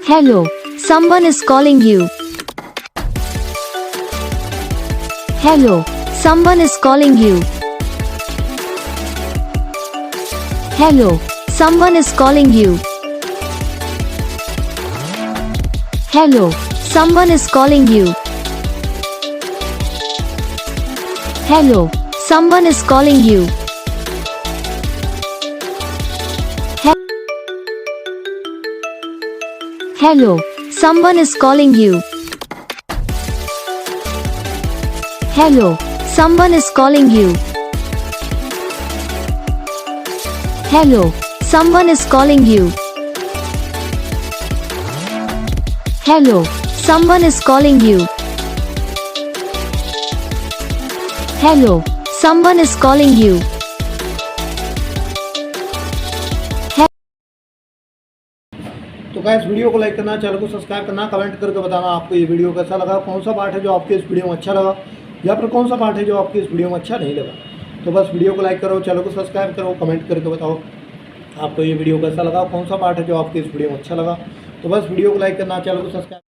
Hello, someone is calling you. Hello, someone is calling you. Hello, someone is calling you. Hello, someone is calling you. Hello, someone is calling you. Hello, someone is calling you. Hello, someone is calling you. Hello, someone is calling you. Hello, someone is calling you. Hello, someone is calling you. तो guys video को like करना, channel को subscribe करना, comment करके बताना आपको ये video कैसा लगा, कौन सा पार्ट है जो आपके इस वीडियो में अच्छा लगा या फिर कौन सा पार्ट है जो आपके इस वीडियो में अच्छा नहीं लगा। तो बस वीडियो को लाइक करो, चैनल को सब्सक्राइब करो, कमेंट करके बताओ आपको ये वीडियो कैसा लगा, कौन सा पार्ट है जो आपके इस वीडियो में अच्छा लगा। तो बस वीडियो को लाइक करना, चैनल को सब्सक्राइब